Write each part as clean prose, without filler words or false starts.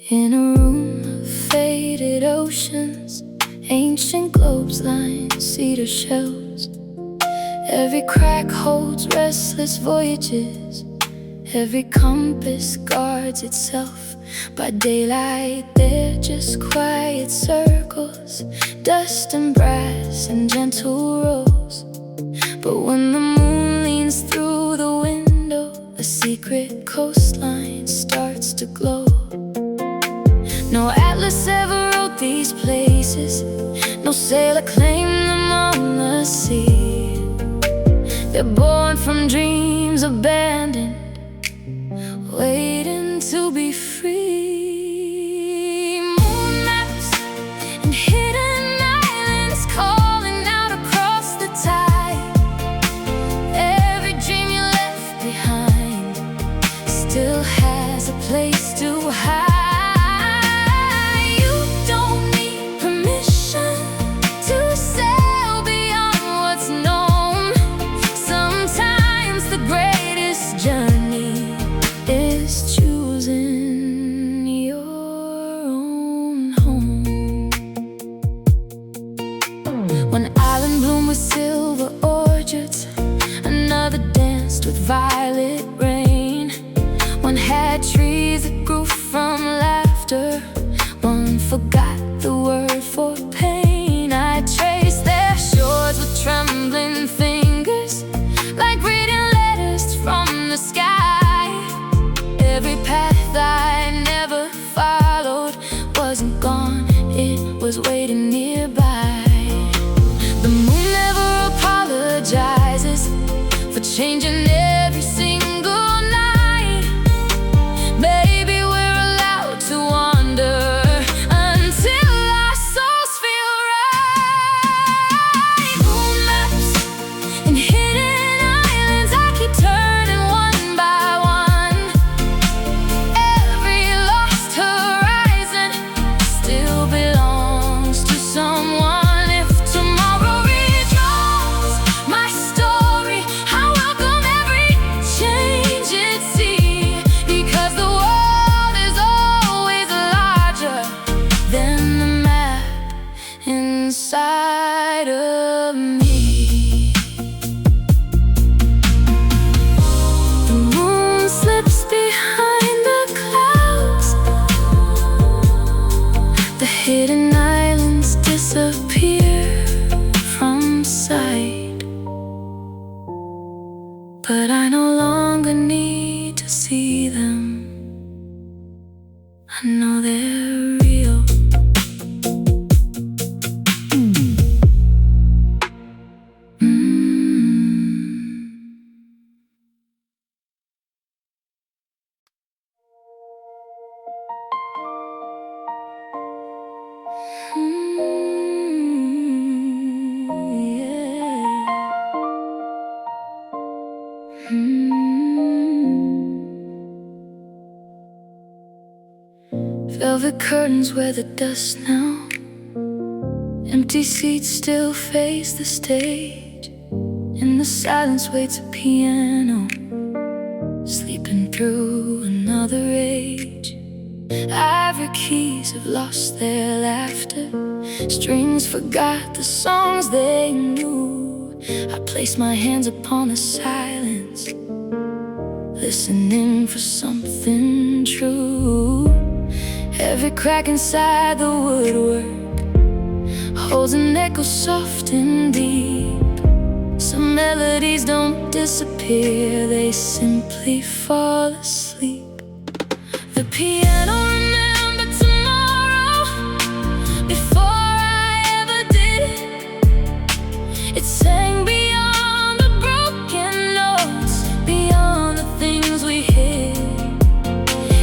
In a room of faded oceans, ancient globes line cedar shells. Every crack holds restless voyages. Every compass guards itself. By daylight they're just quiet circles, dust and brass and gentle rolls. But when the moon leans through the window, a secret coastline starts to glow. No atlas ever wrote these places, no sailor claimed them on the sea. They're born from dreams abandoned, waiting to be free. Moon maps and hidden islands calling out across the tide. Every dream you left behind still has a place to hide. One island bloomed with silver orchards, another danced with violet rain. One had trees that grew from laughter, one forgot the word for pain. I traced their shores with trembling fingers, like reading letters from the sky. Every path I never followed wasn't gone, it was waiting nearby. The moon never apologizes for changing every single night. Maybe we're allowed to wander until our souls feel right. Moon maps and hidden islands, I keep turning one by one. Every lost horizon still belongs to someone. Inside of me, the moon slips behind the clouds. The hidden islands disappear from sight. But I no longer need to see them. I know they're real. Velvet curtains wear the dust now. Empty seats still face the stage. In the silence waits a piano, sleeping through another age. Ivory keys have lost their laughter, strings forgot the songs they knew. I place my hands upon the silence, listening for something true. Every crack inside the woodwork holds an echo soft and deep. Some melodies don't disappear, they simply fall asleep. The piano remembered tomorrow before I ever did. It sang beyond the broken notes, beyond the things we hid.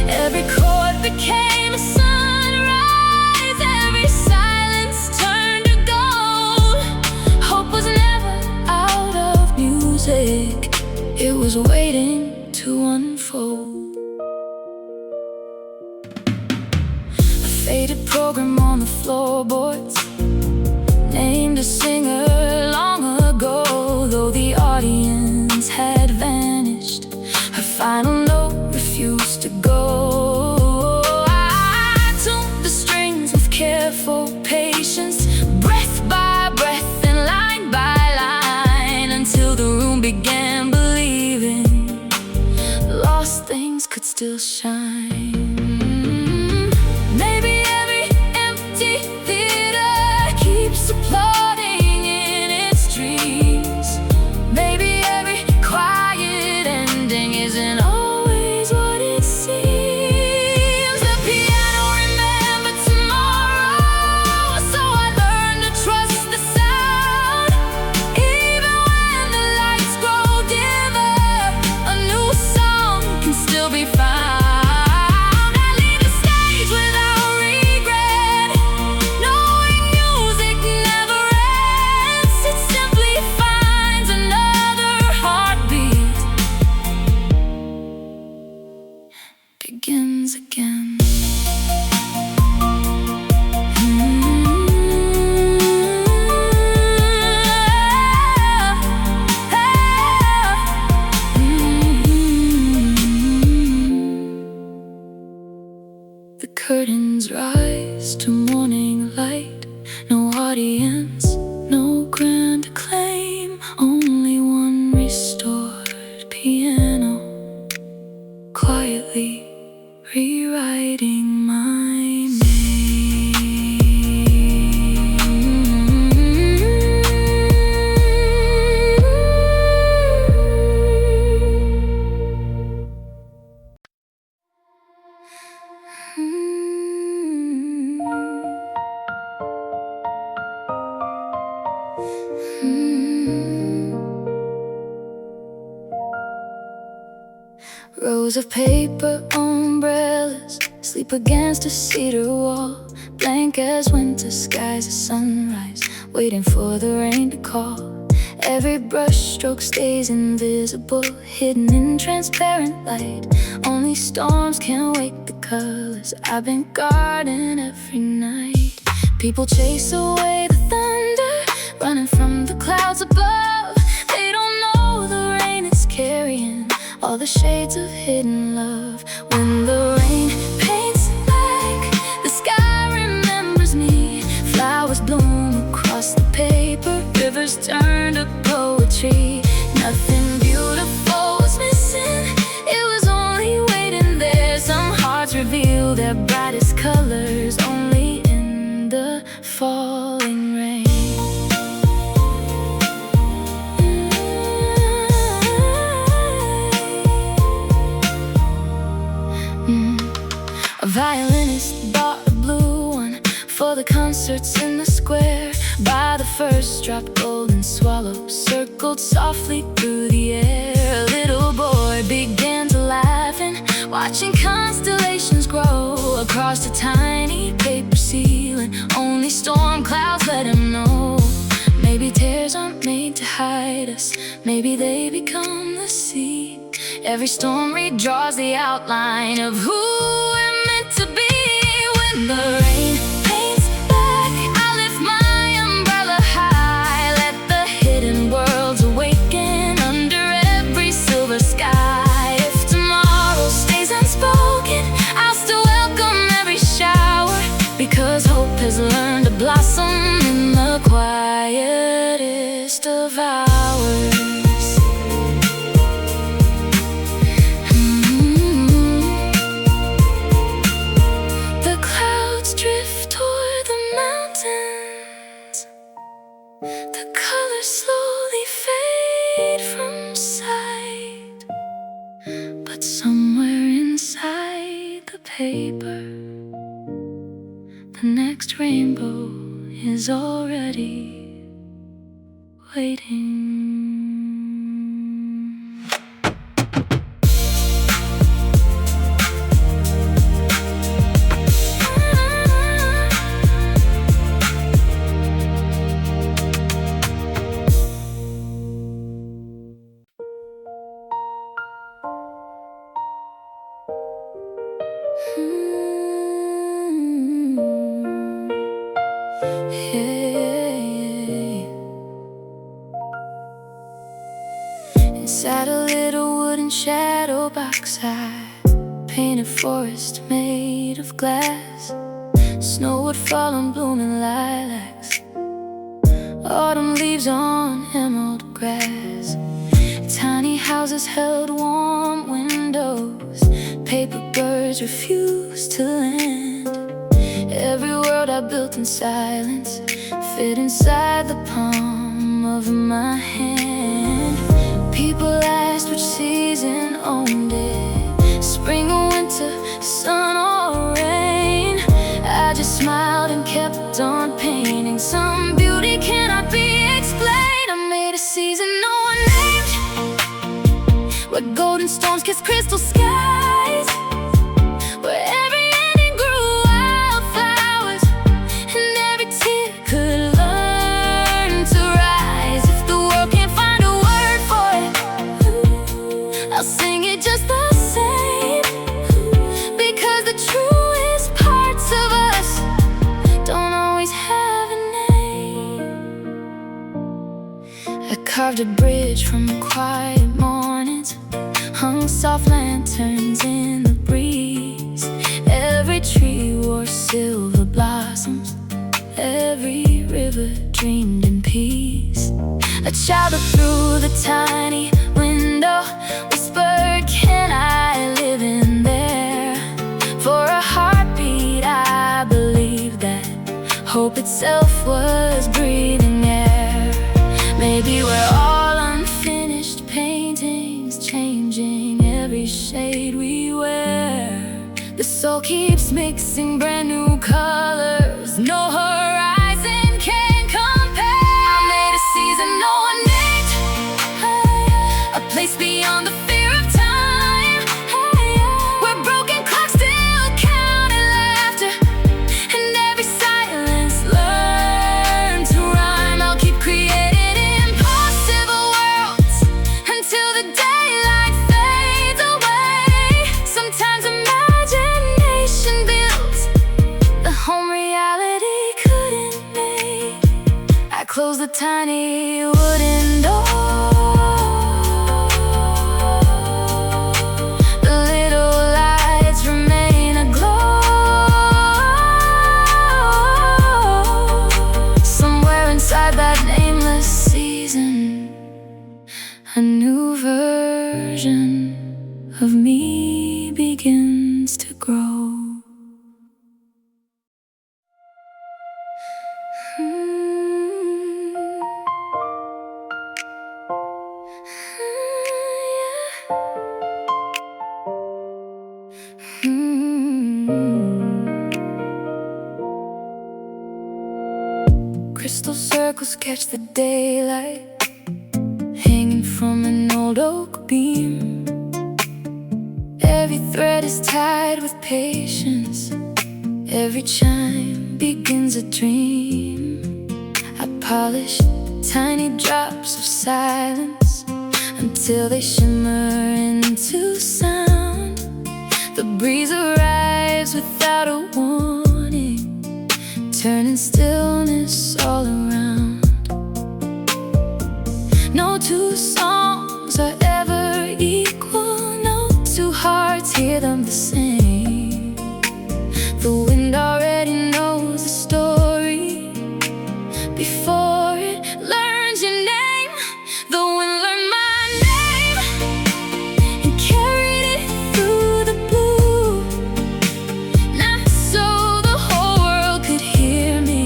Every chord became a sunrise, every silence turned to gold. Hope was never out of music, it was waiting to unfold. A faded program on the floorboards named a singer long ago. Though the audience had vanished, her final note refused to go. I shine. Maybe every empty theater keeps applauding in its dreams. Maybe every quiet ending isn't always what it seems. The piano remembered tomorrow, so I learned to trust the sound. Even when the lights grow dimmer, a new song can still be found. I leave the stage without regret, knowing music never ends. It simply finds another heartbeat, begins again. The curtains rise to morning light. No audience, no grand acclaim, only one restored piano, quietly rewriting my name. Rows of paper umbrellas sleep against a cedar wall, blank as winter skies at sunrise, waiting for the rain to call. Every brushstroke stays invisible, hidden in transparent light. Only storms can wake the colors I've been guarding every night. People chase away the thunder, running from the clouds above. They don't know the rain is carrying all the shades of hidden love. When the rain paints black, the sky remembers me. Flowers bloom across the paper, rivers turn to poetry. Nothing beautiful was missing, it was only waiting there. Some hearts reveal their brightest colors only in the falling rain. A violinist bought a blue one for the concerts in the square. By the first drop, golden swallow circled softly through the air. A little boy began to laugh, and watching constellations grow across the tiny paper ceiling. Only storm clouds let him know. Maybe tears aren't made to hide us, maybe they become the sea. Every storm redraws the outline of who we're meant to be. When the rain paints black, I lift my umbrella high. Let the hidden worlds awaken under every silver sky. If tomorrow stays unspoken, I'll still welcome every shower, because hope has learned to blossom in the quietest of hours. The colors slowly fade from sight, but somewhere inside the paper, the next rainbow is already waiting. Inside a little wooden shadow box, I painted forest made of glass. Snow would fall on blooming lilacs, autumn leaves on emerald grass. Tiny houses held warm windows, paper birds refuse to land. Every word I built in silence fit inside the palm of my hand. People asked which season owned it, spring or winter, sun or rain. I just smiled and kept on painting. Some beauty cannot be explained. I made a season no one named, where golden storms kiss crystal skies, where every ending grew wildflowers, and every tear could learn to rise. If the world can't find a word for it, I'll sing it just the same, because the truest parts of us don't always have a name. I carved a bridge from quiet mornings, hung soft lanterns in the breeze. Every tree wore silver blossoms, every river dreamed in peace. A child looked through the tiny window, whispered, "Can I live in there?" For a heartbeat I believed that hope itself was breathing air. Maybe we're all unfinished paintings, changing every shade we wear. The soul keeps mixing brand new colors, no horizon can compare. I made a season no one named, a place beyond the fear of time, where broken clocks still count in laughter, and every silence learned to rhyme. I'll keep creating impossible worlds until the daylight fades away. Sometimes imagination builds the home reality couldn't make. I close the tiny wooden door, the little lights remain aglow. Somewhere inside that nameless season, a new version of me begins to grow. Crystal circles catch the daylight, hanging from an old oak beam. Every thread is tied with patience, every chime begins a dream. I polish tiny drops of silence until they shimmer into sound. The breeze arrives without a warning, turning stillness all around. No two songs are ever equal, no two hearts hear them the same. The wind already knows the story before it learns your name. The wind learned my name and carried it through the blue, not so the whole world could hear me,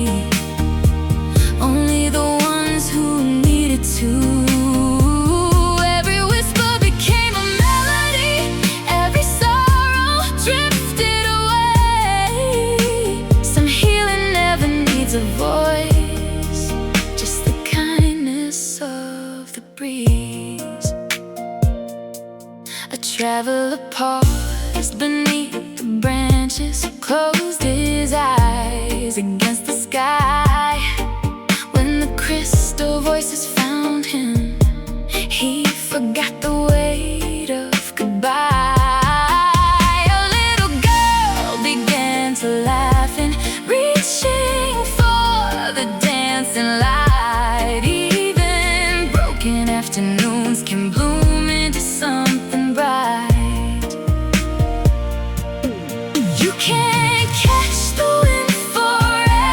only the ones who needed to. Every whisper became a melody, every sorrow drifted away. Some healing never needs a voice, just the kindness of the breeze. A traveler paused beneath the branches, closed his eyes against the sky. When the crystal voices found him, he forgot the weight of goodbye. A little girl began to laugh and reaching for the dancing light. Even broken afternoons can bloom into something bright. You can't catch the wind forever.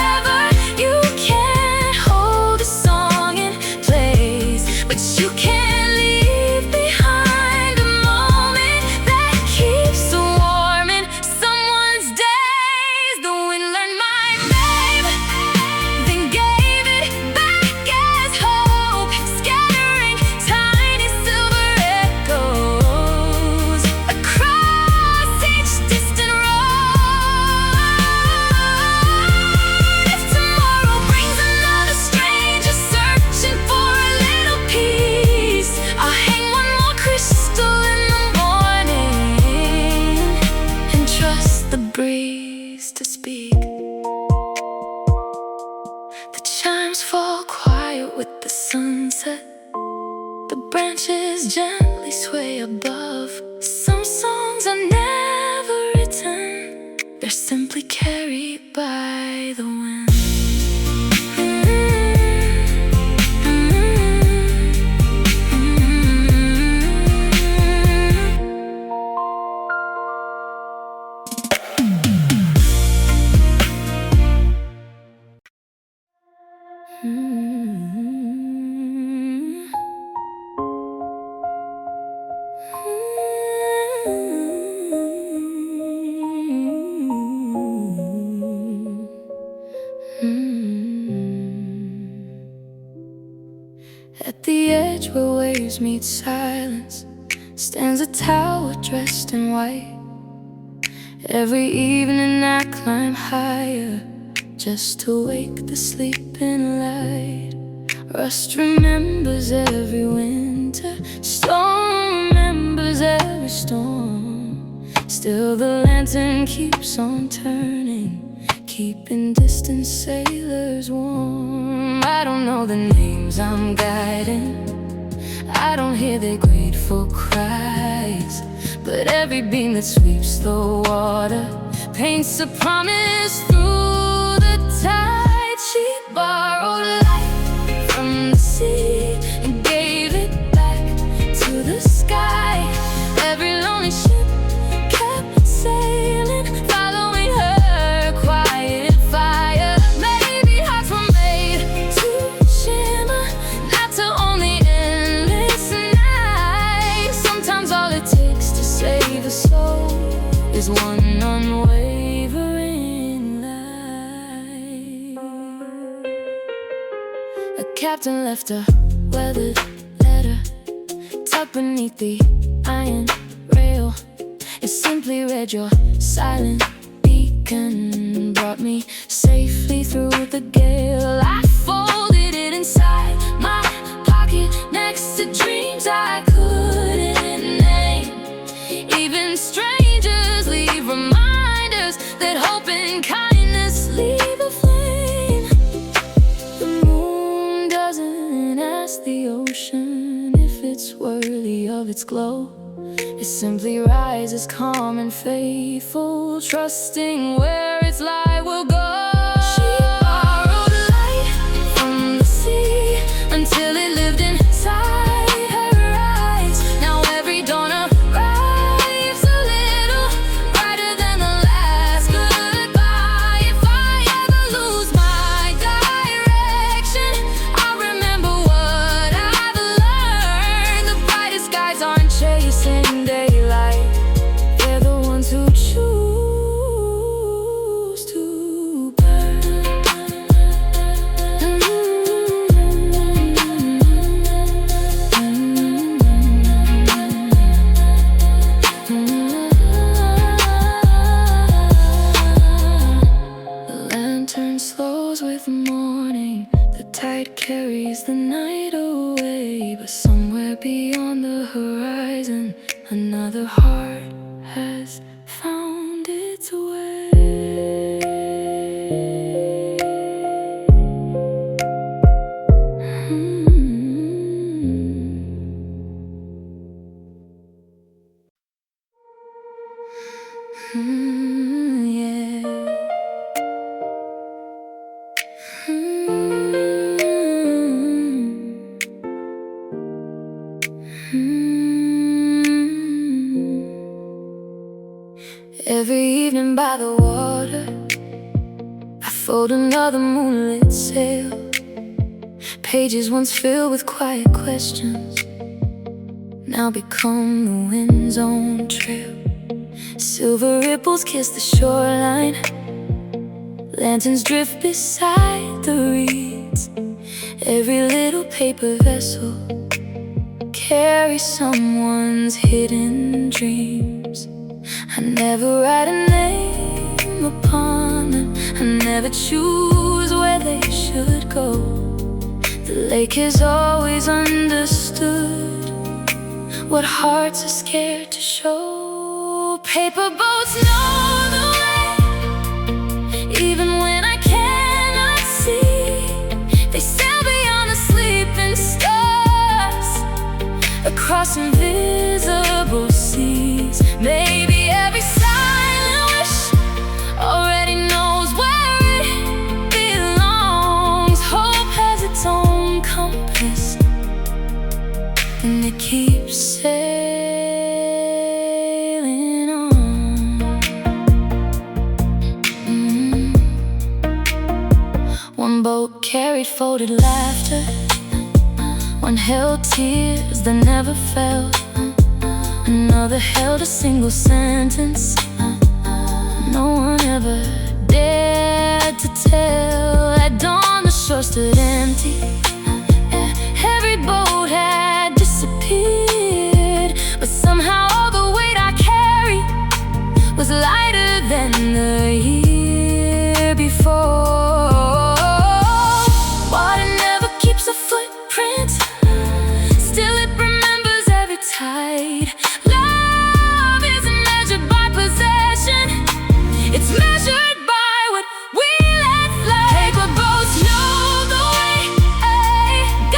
the breeze to speak. The chimes fall quiet with the sunset. The branches gently sway above. Some songs are never written, they're simply carried by the wind. At the edge where waves meet silence stands a tower dressed in white. Every evening I climb higher just to wake the sleeping light. Rust remembers every winter, stone remembers every storm. Still the lantern keeps on turning, keeping distant sailors warm. I don't know the names I'm guiding, I don't hear their grateful cries, but every beam that sweeps the water paints a promise through the tide. She borrowed light from the sea and gave it back to the sky. Every lonely ship kept sailing, following her quiet fire. Maybe hearts were made to shimmer, not to only endless night. Sometimes all it takes to save a soul is one unwavering light. A captain left a weathered letter tucked beneath the iron rail. It simply read, "Your silent beacon brought me safely through the gale." I folded it inside my pocket next to dreams I couldn't name. Even strangers leave reminders that hope and kindness leave a flame. The moon doesn't ask the ocean if it's worthy of its glow. It simply rises calm and faithful, trusting where its light will go. She borrowed light from the sea until it lived inside her eyes. Now every dawn arrives a little brighter than the last goodbye. If I ever lose my direction, I'll remember what I've learned. The brightest skies aren't chasing daylight, they're the ones who choose to burn. The lantern slows with morning, the tide carries the night away. But somewhere beyond the horizon, another heart has found its way. Yeah. Every evening by the water, I fold another moonlit sail. Pages once filled with quiet questions now become the wind's own trail. Silver ripples kiss the shoreline, lanterns drift beside the reeds. Every little paper vessel carries someone's hidden dreams. I never write a name upon them, I never choose where they should go. The lake has always understood what hearts are scared to show. Paper boats know the way. carried folded laughter, one held tears that never fell, another held a single sentence no one ever dared to tell. At dawn the shore stood empty, every boat had disappeared, but somehow all the weight I carried was lighter than the year before. Water never keeps a footprint, still it remembers every tide. Love isn't measured by possession, it's measured by what we let fly. Paper boats know the way,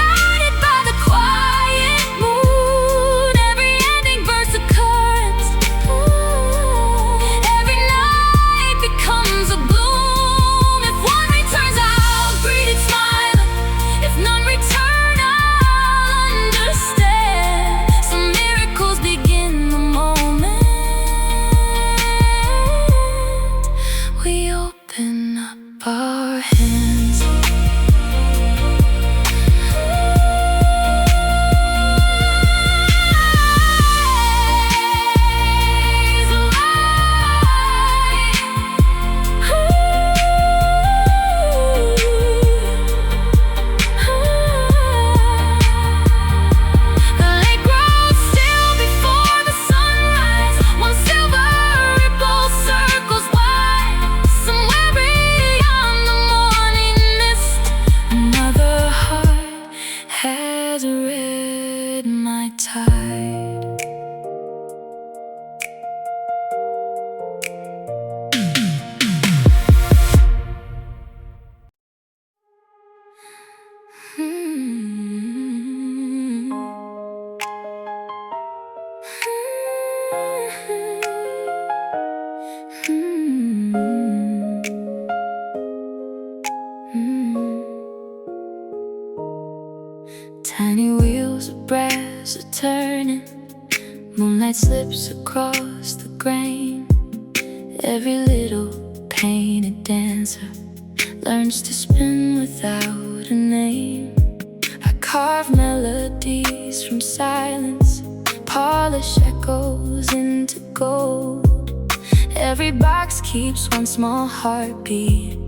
guided by the quiet moon. Every ending bursts a current, every night becomes a bloom. If one returns, I'll greet it smiling. If none return, I'll understand. Some miracles begin the moment we open up our hands. The lake grows still before the sunrise, one silver ripple circles wide. Somewhere beyond the morning mist, another heart has read my tide. Tiny wheels of brass are turning, moonlight slips across the grain. Every little painted dancer learns to spin without a name. I carve melodies from silence, polish echoes into gold. Every box keeps one small heartbeat,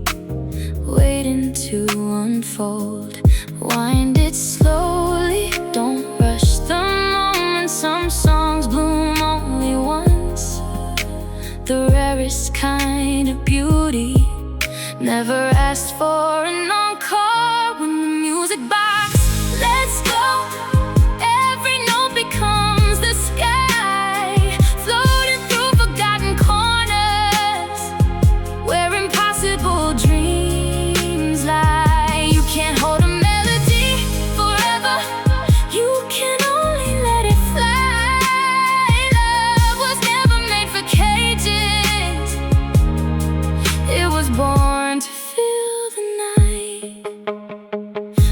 waiting to unfold. Wind it slowly, don't rush the moment. Some songs bloom only once, the rarest kind of beauty. Never asked for an encore. When the music box lets go, every note becomes the sky, floating through forgotten corners where impossible dreams lie. You can't hold a melody forever, you can only let it fly. Love was never made for cages, it was born to fill the night.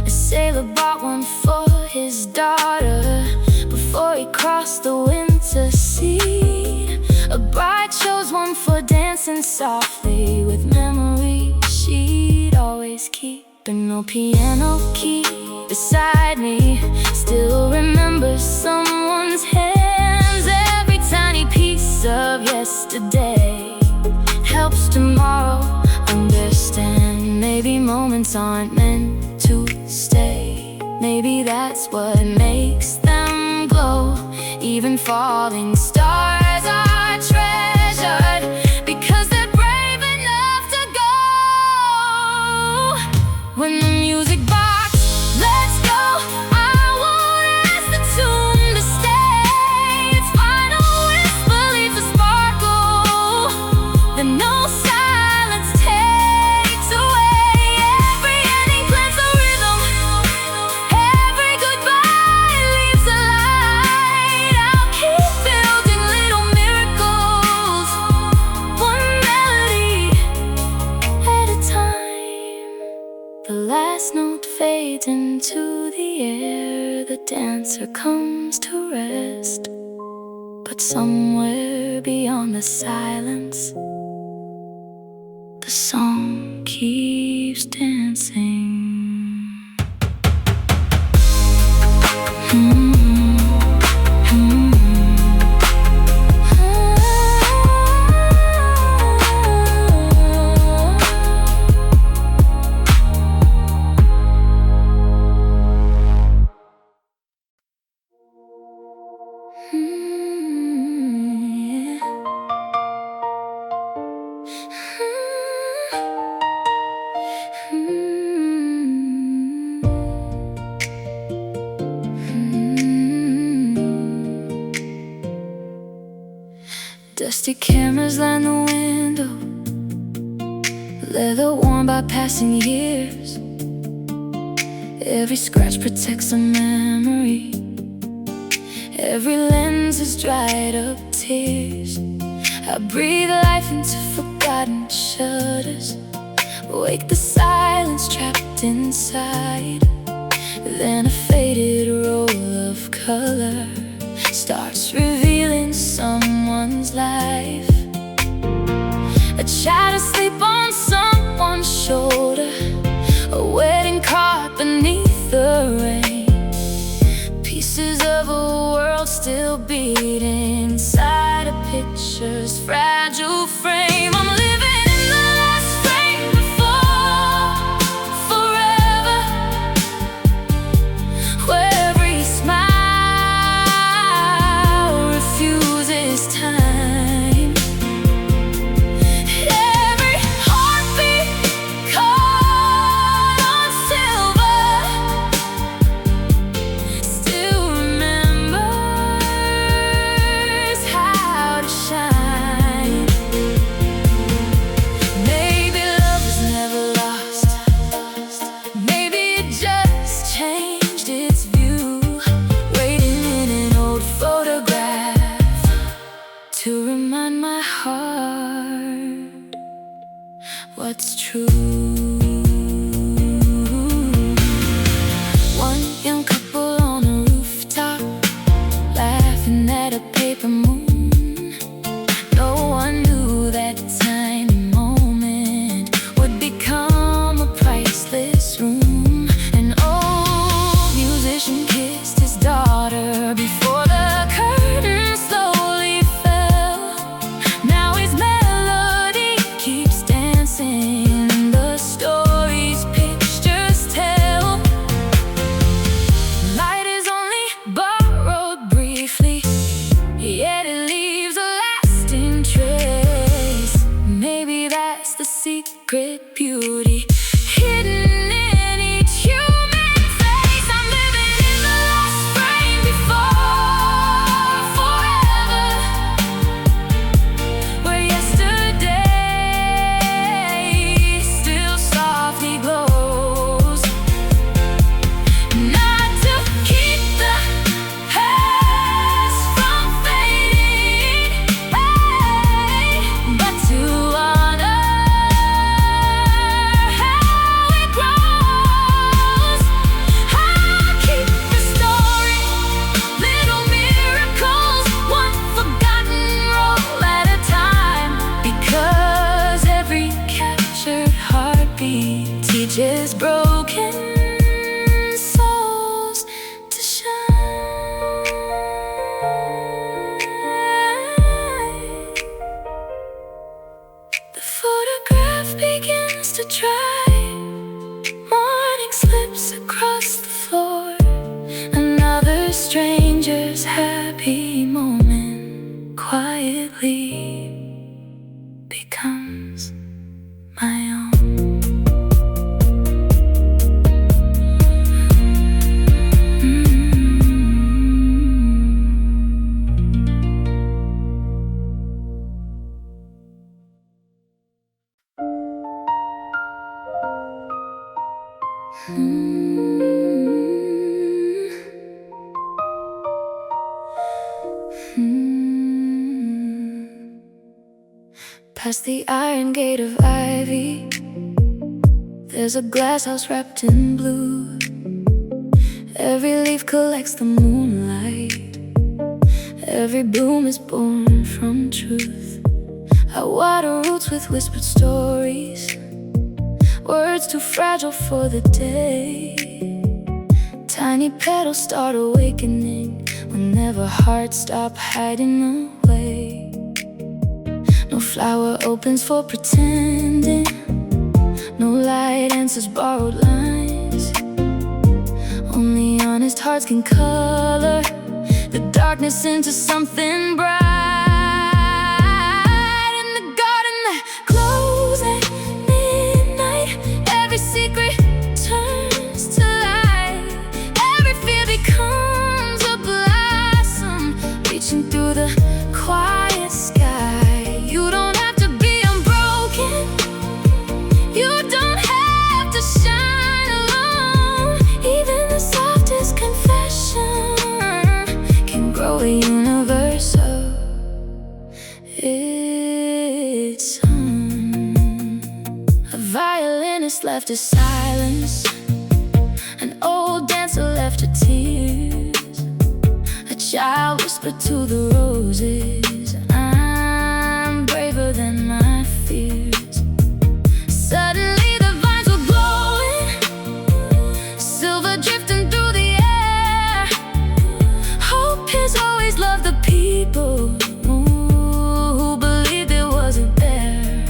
A sailor bought one for his daughter before he crossed the winter sea. A bride chose one for dancing softly with memories she'd always keep. And no piano key beside me still remembers someone's hands. Every tiny piece of yesterday helps tomorrow understand. Maybe moments aren't meant to stay, maybe that's what makes them glow. Even falling stars are treasured because they're brave enough to go. When the music box lets go, I won't ask the tune to stay. Its final whisper leaves a sparkle that no silence takes away. Every ending plants a rhythm, every goodbye leaves a light. I'll keep building little miracles, one melody at a time. The last note fades into the air, the dancer comes to rest. But somewhere beyond the silence, the song keeps dancing. Rusty cameras line the window, leather worn by passing years. Every scratch protects a memory, every lens has dried up tears. I breathe life into forgotten shutters, wake the silence trapped inside. Then a faded roll of color starts revealing someone's life. A child asleep on someone's shoulder, a wedding card beneath the rain. Pieces of a world still beating inside a picture's fragile frame. I'm living in the last frame before forever, where every smile refuses time. Every heartbeat caught on silver still remembers how to shine. Maybe love was never lost, maybe it just changed its view, waiting in an old photograph to remind my heart what's true. One young couple on a rooftop, laughing at a paper moon. No one knew that tiny moment would become a priceless room. An old musician kissed his daughter before the curtain slowly fell. Now his melody keeps dancing, and the stories pictures tell. Light is only borrowed briefly, yet it leaves a lasting trace. Maybe that's the secret beauty hidden in each human face. I'm living in the last frame before forever, where yesterday still softly glows. Not to keep the past from fading, but to honor how it grows. I'll keep restoring little miracles, one forgotten roll at a time, because every captured heartbeat teaches broken souls to shine. The photograph begins to dry, morning slips across the floor. Another stranger's happy moment quietly becomes my own. Past the iron gate of ivy, there's a glass house wrapped in blue. Every leaf collects the moonlight, every bloom is born from truth. I water roots with whispered stories, words too fragile for the day. Tiny petals start awakening whenever hearts stop hiding away. No flower opens for pretending, no light answers borrowed lines. Only honest hearts can color the darkness into something bright. In the garden that glows at midnight, every secret turns to light. Every fear becomes a blossom, reaching through the quiet sky. witness left his silence. An old dancer left her tears. A child whispered to the roses, I'm braver than my fears. Suddenly the vines were glowing, silver drifting through the air. Hope has always loved the people who believed it wasn't there.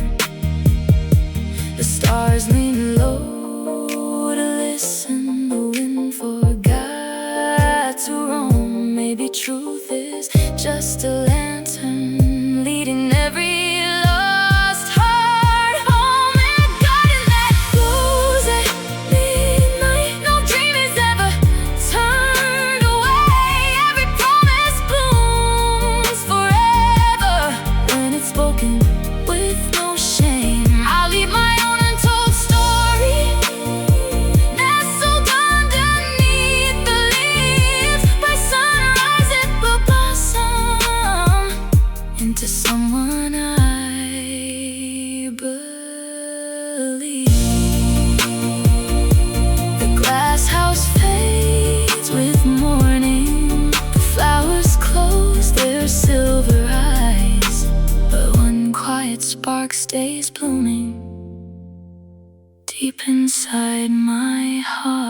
The stars leaned low to listen. The wind forgot to roam. Maybe truth is just a lantern leading every lost heart home. And a garden that glows at midnight. No dream is ever turned away. Every promise blooms forever when it's spoken with no shame. I'll leave my own untold story, nestled underneath the leaves. By sunrise it will blossom into someone I believe. The glass house fades with morning. The flowers close their silver eyes, but one quiet spark stays blooming deep inside my heart.